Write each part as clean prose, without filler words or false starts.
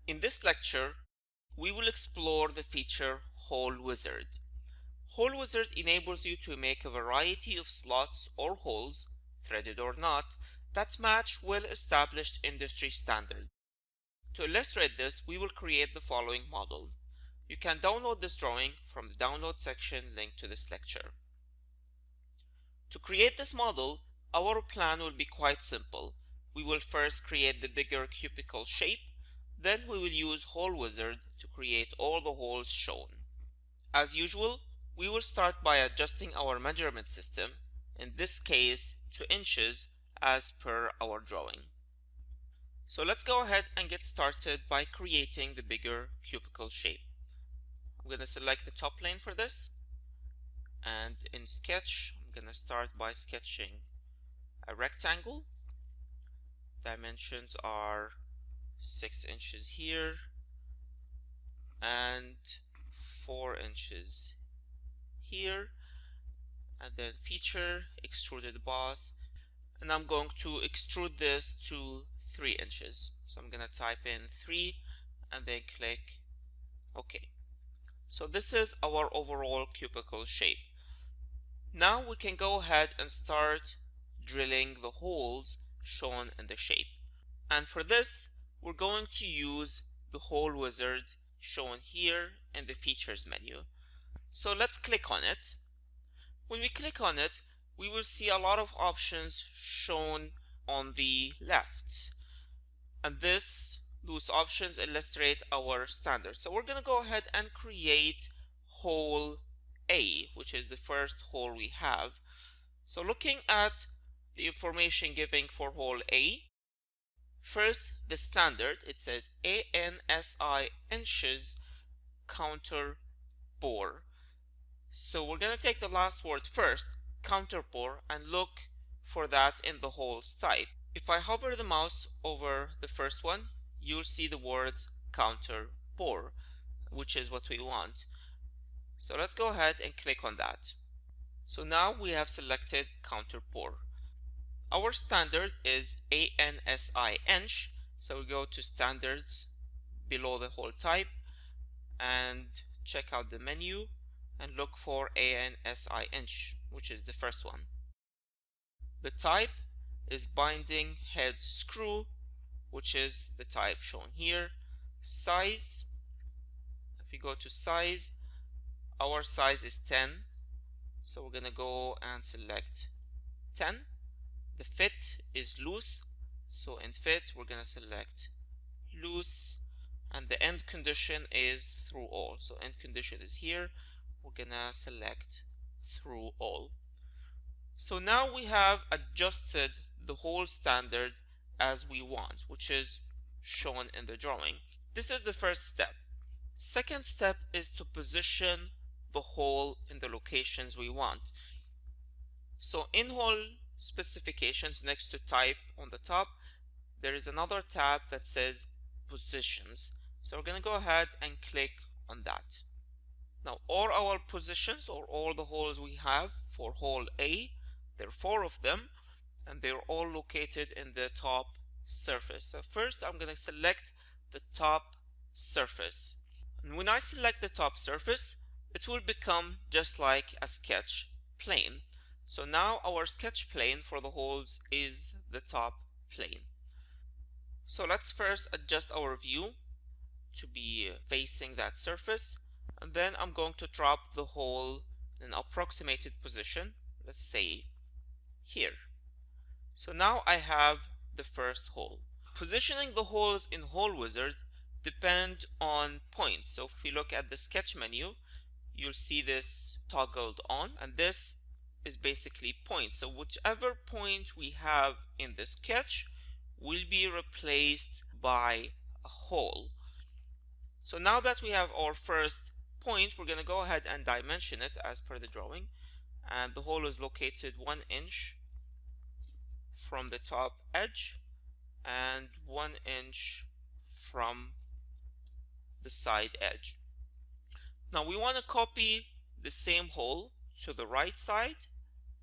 In this lecture, we will explore the feature Hole Wizard. Hole Wizard enables you to make a variety of slots or holes, threaded or not, that match well-established industry standards. To illustrate this, we will create the following model. You can download this drawing from the download section linked to this lecture. To create this model, our plan will be quite simple. We will first create the bigger cubicle shape, then we will use Hole Wizard to create all the holes shown. As usual, we will start by adjusting our measurement system, in this case to inches as per our drawing. So let's go ahead and get started by creating the bigger cubicle shape. I'm going to select the top plane for this, and in Sketch I'm going to start by sketching a rectangle. Dimensions are 6 inches here and 4 inches here, and then feature extruded boss, and I'm going to extrude this to 3 inches. So I'm going to type in 3 and then click OK. So this is our overall cubicle shape. Now we can go ahead and start drilling the holes shown in the shape. And for this, we're going to use the Hole Wizard shown here in the Features menu. So let's click on it. When we click on it, we will see a lot of options shown on the left. And those options illustrate our standards. So we're going to go ahead and create hole A, which is the first hole we have. So looking at the information given for hole A, first the standard, it says ANSI inches counter bore. So we're going to take the last word first, counter bore, and look for that in the holes type. If I hover the mouse over the first one, you'll see the words counter bore, which is what we want. So let's go ahead and click on that. So now we have selected counter bore. Our standard is ANSI inch, so we go to standards below the hole type and check out the menu and look for ANSI inch, which is the first one. The type is binding head screw, which is the type shown here. Size, if we go to size, our size is 10, so we're going to go and select 10. The fit is loose, so in fit we're going to select loose, and the end condition is through all, so end condition is here. We're going to select through all. So now we have adjusted the whole standard as we want, which is shown in the drawing. This is the first step. Second step is to position the hole in the locations we want. So in hole specifications, next to type on the top, there is another tab that says positions. So we're going to go ahead and click on that. Now all our positions, or all the holes we have for hole A, there are 4 of them, and they're all located in the top surface. So first I'm going to select the top surface, and when I select the top surface, it will become just like a sketch plane. So now our sketch plane for the holes is the top plane. So let's first adjust our view to be facing that surface, and then I'm going to drop the hole in an approximated position, let's say here. So now I have the first hole. Positioning the holes in Hole Wizard depend on points. So if we look at the sketch menu, you'll see this toggled on, and this is basically points. So whichever point we have in the sketch will be replaced by a hole. So now that we have our first point, we're going to go ahead and dimension it as per the drawing, and the hole is located 1 inch from the top edge and 1 inch from the side edge. Now we want to copy the same hole to the right side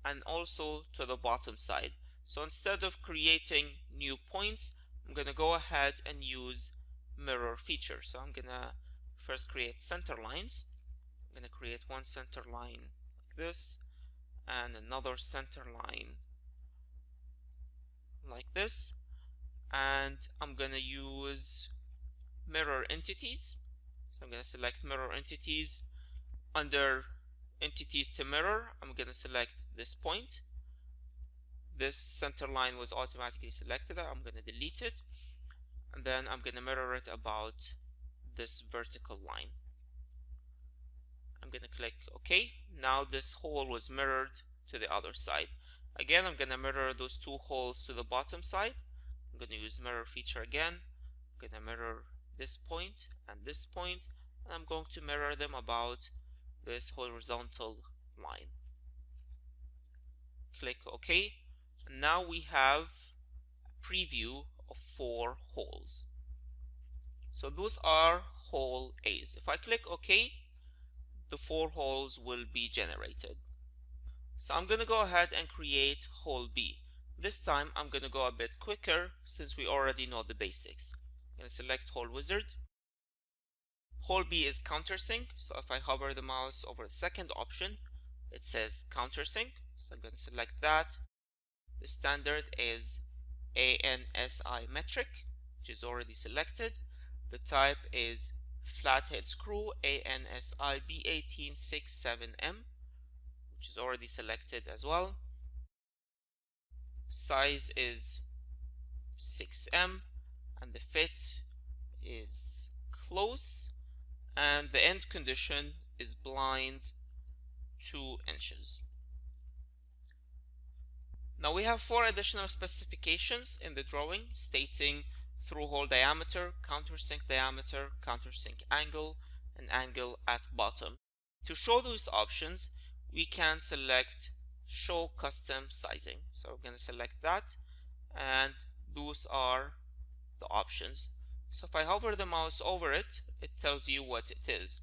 and also to the bottom side. So instead of creating new points, I'm going to go ahead and use mirror feature. So I'm gonna first create center lines. I'm gonna create one center line like this and another center line like this, and I'm gonna use mirror entities. So I'm gonna select mirror entities. Under entities to mirror, I'm gonna select this point. This center line was automatically selected. I'm gonna delete it, and then I'm gonna mirror it about this vertical line. I'm gonna click OK. Now this hole was mirrored to the other side. Again, I'm gonna mirror those two holes to the bottom side. I'm gonna use mirror feature again. I'm gonna mirror this point, and I'm going to mirror them about this horizontal line. Click OK. And now we have a preview of 4 holes. So those are hole A's. If I click OK, the 4 holes will be generated. So I'm going to go ahead and create hole B. This time I'm going to go a bit quicker since we already know the basics. I'm going to select hole wizard. Hole B is countersink, so if I hover the mouse over the second option, it says countersink. So I'm going to select that. The standard is ANSI metric, which is already selected. The type is flathead screw ANSI B18667M, which is already selected as well. Size is 6M, and the fit is close, and the end condition is blind 2 inches. Now we have 4 additional specifications in the drawing stating through hole diameter, countersink diameter, countersink angle, and angle at bottom. To show those options, we can select show custom sizing. So we're going to select that, and those are the options. So if I hover the mouse over it, it tells you what it is.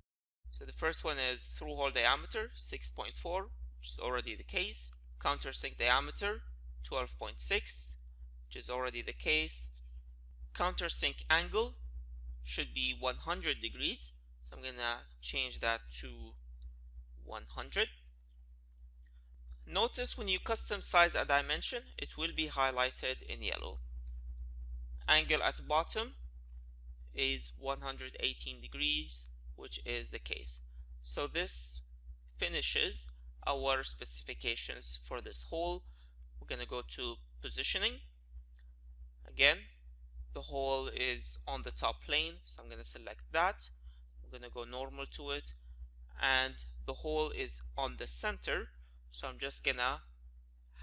So the first one is through hole diameter 6.4, which is already the case. Countersink diameter 12.6, which is already the case. Countersink angle should be 100 degrees. So I'm going to change that to 100. Notice when you custom size a dimension, it will be highlighted in yellow. Angle at bottom is 118 degrees, which is the case. So this finishes our specifications for this hole. We're going to go to positioning. Again, the hole is on the top plane, so I'm going to select that. I'm going to go normal to it, and the hole is on the center, so I'm just going to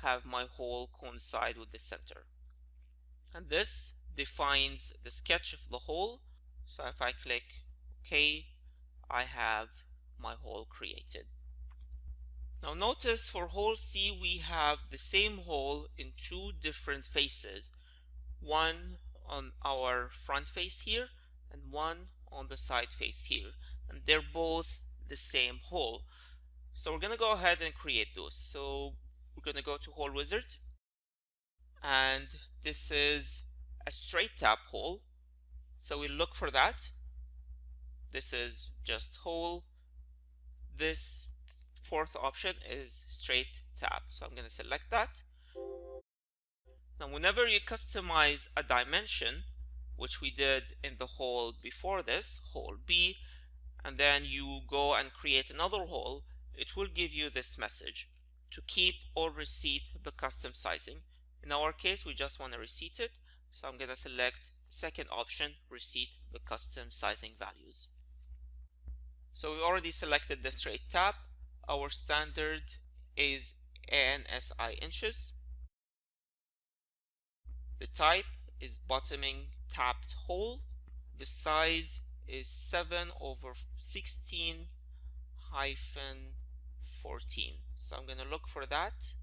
have my hole coincide with the center. And this defines the sketch of the hole. So if I click OK, I have my hole created. Now notice for hole C we have the same hole in 2 different faces. One on our front face here and one on the side face here. And they're both the same hole. So we're going to go ahead and create those. So we're going to go to hole wizard. And this is a straight tap hole. So we look for that. This is just hole. This 4th option is straight tap. So I'm going to select that. Now whenever you customize a dimension, which we did in the hole before this, hole B, and then you go and create another hole, it will give you this message to keep or reset the custom sizing. In our case, we just want to reset it. So I'm going to select the second option, reset the custom sizing values. So we already selected the straight tap. Our standard is ANSI inches. The type is bottoming tapped hole. The size is 7/16-14. So I'm going to look for that.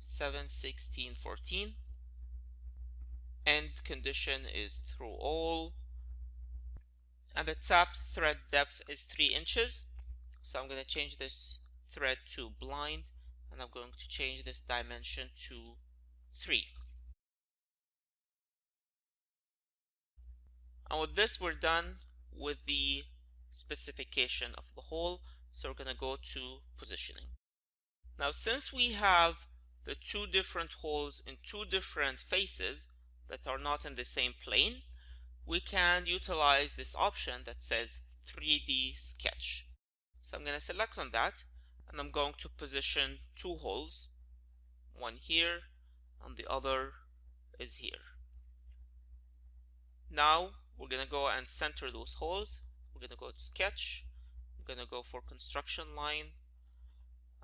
7/16-14. End condition is through all. And the tapped thread depth is 3 inches. So I'm going to change this thread to blind, and I'm going to change this dimension to 3. And with this, we're done with the specification of the hole. So we're going to go to positioning. Now, since we have the two different holes in two different faces that are not in the same plane, we can utilize this option that says 3D sketch. So I'm going to select on that, and I'm going to position two holes, one here and the other is here. Now we're going to go and center those holes. We're going to go to sketch, I'm going to go for construction line,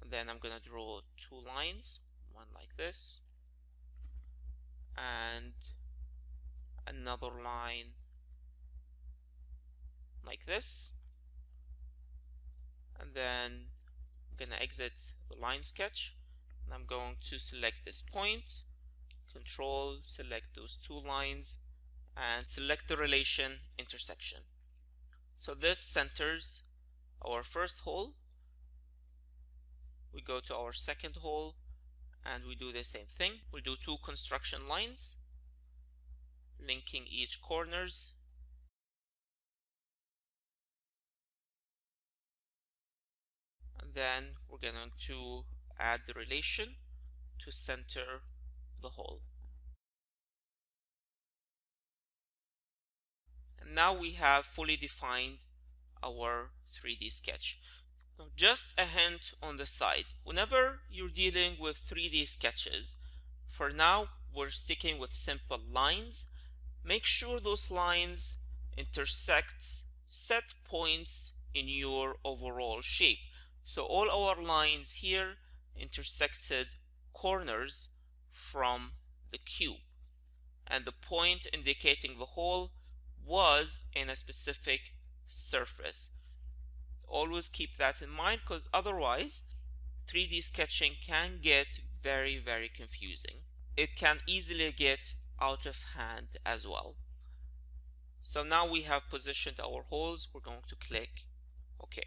and then I'm going to draw two lines, one like this and another line like this, and then I'm going to exit the line sketch, and I'm going to select this point, control, select those two lines, and select the relation intersection. So this centers our first hole. We go to our second hole and we do the same thing. We'll do two construction lines linking each corners, and then we're going to add the relation to center the hole. And now we have fully defined our 3D sketch. Now, just a hint on the side, whenever you're dealing with 3D sketches, for now we're sticking with simple lines. Make sure those lines intersect set points in your overall shape. So all our lines here intersected corners from the cube, and the point indicating the hole was in a specific surface. Always keep that in mind, because otherwise 3D sketching can get very confusing. It can easily get out of hand as well. So now we have positioned our holes. We're going to click OK.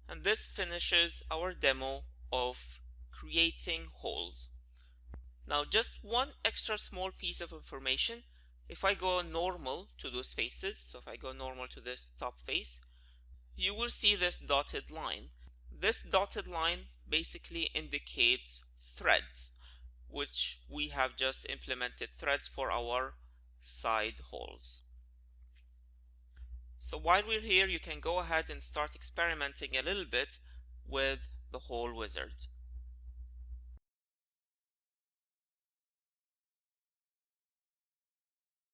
And this finishes our demo of creating holes. Now, just one extra small piece of information. If I go normal to those faces, so if I go normal to this top face, you will see this dotted line. This dotted line basically indicates threads, which we have just implemented threads for our side holes. So while we're here, you can go ahead and start experimenting a little bit with the hole wizard.